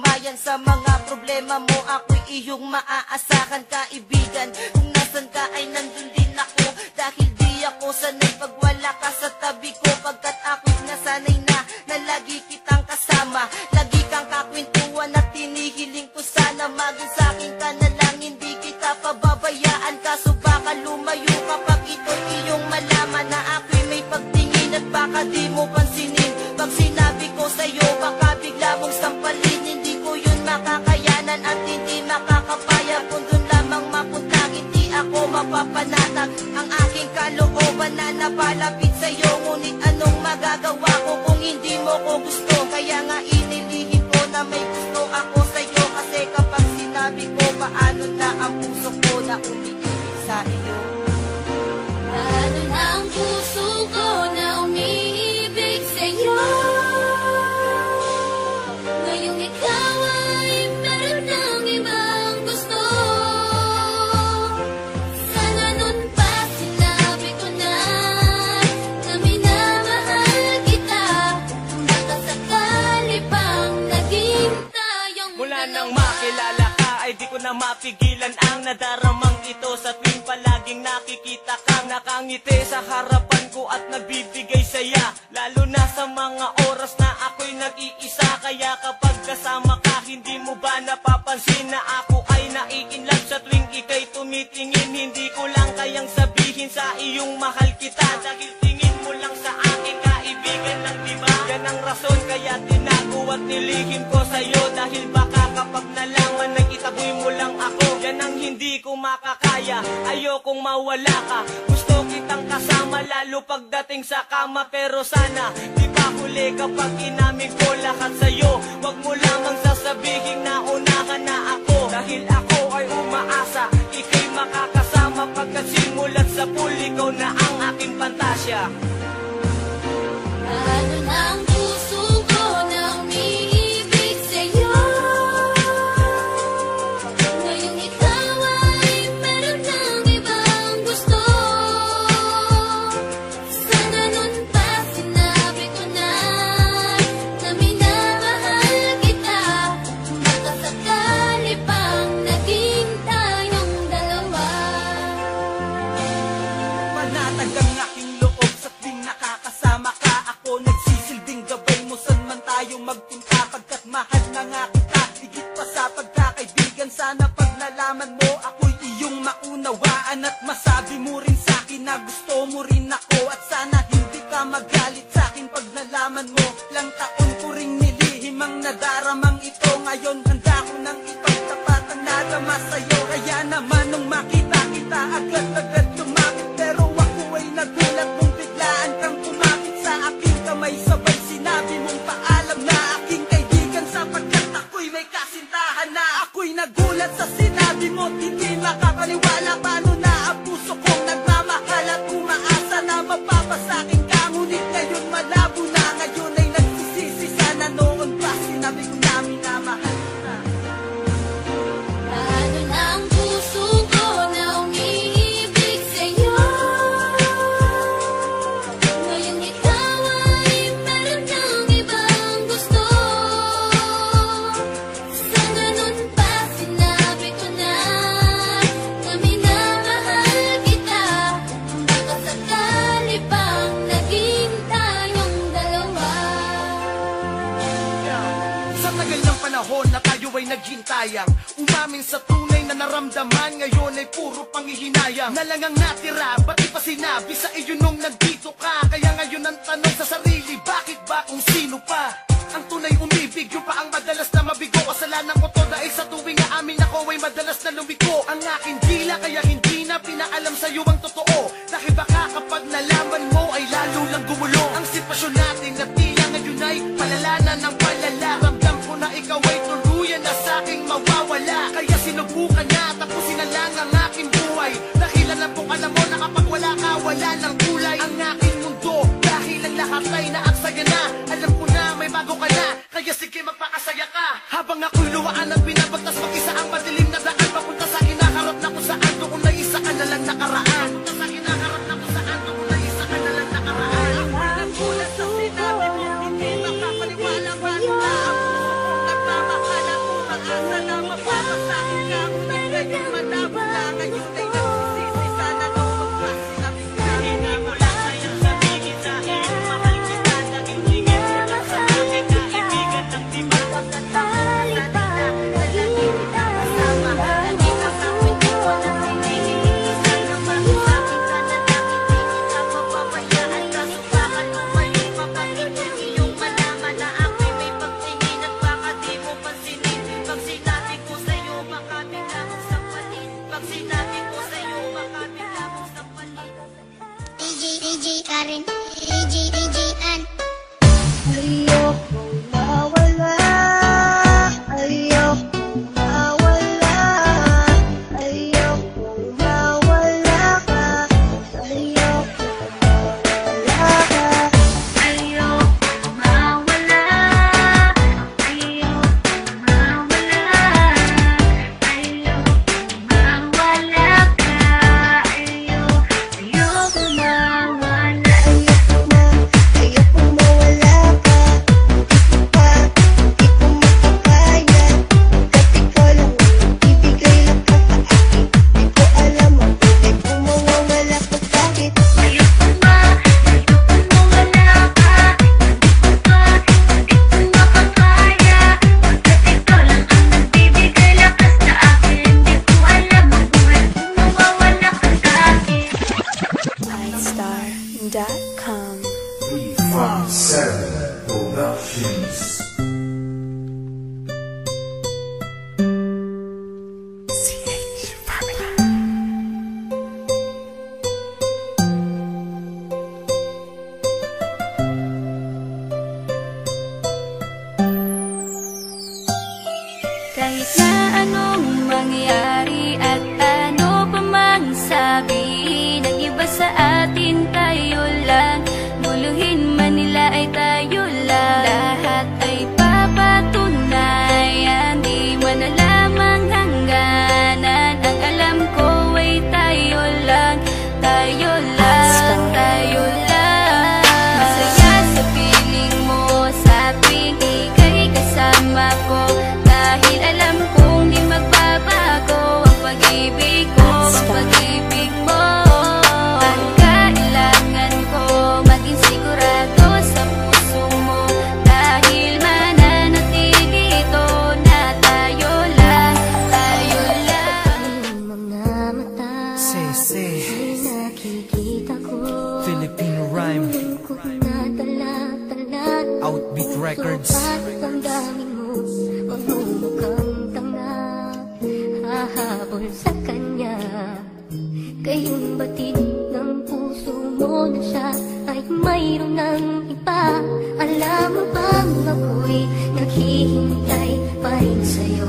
kasabayan sa mga problema mo. Ako'y iyong maaasahan, kaibigan. Kung nasan ka ay nandun din ako, dahil di ako sanay pag wala ka sa tabi ko. Pagkat ako'y nasanay na lagi kitang kasama. Lagi kang kakwentuhan at tinihiling ko sana maging sa'kin ka na lang, hindi kita pababayaan. Kaso baka lumayo kapag ito'y iyong malaman na ako'y may pagtingin at baka di mo pansinin. Pag sinabi ko sa'yo baka bigla mong sampalin. Hindi ko yun makakayanan at hindi makakapaya. Kung dun lamang mapunta hindi ako mapapanatag. Ang aking kalooban na napalapit sa'yo, ngunit anong magagawa ko kung hindi mo ko gusto? Kaya nga inilihim ko na may gusto ako sa'yo. Kasi kapag sinabi ko paano na ang puso ko na umiibig sa iyo. Paano na ang puso ko na umiibig sa'yo? Ngayong ikaw ay meron ng ibang gusto. Sana nun pa sinabi ko na minamahal kita. Kung nakasakali pang naging tayong mula nang makilala ka ay di ko na mapigilan ang nadaramang ito. Sa tuwing palaging nakikita kang nakangiti sa harapan ko at nagbibigay saya, lalo na sa mga oras na ako'y nag-iisa. Kaya kapag kasama ka, hindi mo ba napapansin na ako ay nai-inlove? Sa tuwing ika'y tumitingin, hindi ko lang kayang sabihin sa iyong mahal kita. Dahil tingin mo lang sa akin, kaibigan lang, diba? Yan ang rason kaya tinago at nilihim ko sa'yo. Dahil baka kapag nalaman na itaboy mo lang ako, yan ang hindi ko makakaya. Ayokong mawala ka, gusto kitang kasama lalo pagdating sa kama. Pero sana di pa huli kapag inamin ko lahat sa'yo. Wag mo lamang sasabihin na unahan na ako, dahil ako ay umaasa ika'y makakasama. Pagkat simulat sa pool, ikaw na ang aking pantasya. Paano na ang puso ko na umiibig sa'yo? Ngayong ikaw ay meron ng ibang gusto. Sana nun pa sinabi ko na minamahal kita. Kung makasakali pang naging tayong dalawa. Panatag ang aking loob sa tuwing nakakasama ka. Ako nagsisilbing gabay mo saan man tayo magpunta. Pagkat mahal na nga kita, higit pa sa pagkakaibigan. Sana pag nalaman mo ako'y iyong maunawaan. At masabi mo rin sa'kin na gusto mo rin ako. At sana hindi ka magalit sa'kin pag nalaman mo. Lang taon ko ring nilihim ang nadaramang ito. Ngayon handa ko nang ipagtapat ang nadama sa'yo. Kaya naman nung makita kita, agad-agad lumapit. Pero ako ay nagulat nung biglaan kang kumapit sa aking kamay. Sabay sinabi mong paalam na aking kaibigan, sapagkat ako'y may kasintahan na. Ako'y nagulat sa sinabi mo, hindi makapaniwala. Paano na ang puso kong nagmamahal at umaasa na mapapasakin ka. Ngunit ngayon malabo na, ngayon ay nagsisisi. Sana noon pa sinabi ko na minamahal kita. Paano na ang puso ko na umiibig sa'yo? Ngayong ikaw ay meron ng ibang gusto. Sana nun pa sinabi ko na minamahal kita. Kung makasakali pang naging tayong dalawa. Sa tagal ng panahon na tayo ay naghintayang, umamin sa tunay na naramdaman. Ngayon ay puro panghihinayang na lang ang natira. Ba't di pa sinabi sa iyo nung nandito ka? Kaya ngayon ang tanong sa sarili, bakit ba kung sino pa ang tunay umibig? Yung pa ang madalas na mabigo. Kasalanan ko to dahil sa tuwing na amin ako ay madalas na lumiko ang aking dila. Kaya hindi na pinaalam sa'yo ang totoo, dahil baka kapag nalaman mo ay lalo lang gumulo ang sitwasyon natin. Na tila ngayon ay palala na ng palala. Ramdam ko na ikaw ay tuluyan na sa'king mawawala. Kaya sinubukan na tapusin na lang ang aking buhay. Dahil alam kong alam mo na kapag wala ka, wala ng kulay ang aking mundo. Dahil ang lahat ay naaksaya na, alam ko na may bago ka na. Kaya sige magpakasaya ka. Habang ako'y luwaan at binabagtas mag-isa ang madilim na daan papunta sa kinaharap na kung saan. Doon na isa ka na lang nakaraan. Papunta sa kinaharap na kung saan. Doon na isa ka na lang nakaraan. Ako'y nagulat sa sinabi mo, hindi makapaniwala. Paano na ang puso kong nagmamahal ngayon ay nagsisisi. Sana daw magpasi na bigla. Hindi mo lang kayang sabihin sa iyong mahal kita. Naging tingin mo lang sa akin, kaibigan ng diba? Pagkatali pa, naging kasama. Lagi kasama, di ko na pinihihisa na mag-isapin ka na lang, hindi kita papabayaan. Kaso baka lumayo pa pang hindi iyong malaman na ako'y may pagtingin at baka di mo pansinin. Pag sinabi ko sa'yo, baka bigla mong sampalin. Pag sinabi ko sa'yo, baka bigla mong sampalin. DJ Karen, DJ Ann. Ayoko mawala, ayoko mawala, ayoko mawala ka, ayoko mawala ka, ayoko mawala, ayoko mawala, ayoko mawala ka, ayoko mawala, ayoko mawala ka. iStar.com 357 Productions. Kahit na anong mangyari at ano pa mang sabi ng iba sa atin, tayo lang. Guluhin man nila ay tayo lang. Lahat ay papatunayan, di man alamang hangganan. Ang alam ko ay tayo lang, tayo lang, tayo lang. Masaya sa piling mo sa tuwing ika'y kasama ko. Dahil alam kong di magbabago ang pag-ibig ko, ang pag-ibig mo. Ang kailangan ko maging sigurado sa puso mo. Dahil mananatili ito na tayo lang, tayo lang. Iyong mga mata, Sese, nakikita ko. Filipino rhyme, Lungkot na dala-dala. Outbeat Records. Sukat ang daming mo, magmumukhang tanga. Hahabol sa kanya, kayong batid ng puso mo na siya ay mayroon ng iba. Alam mo bang ako'y naghihintay pa rin sa'yo?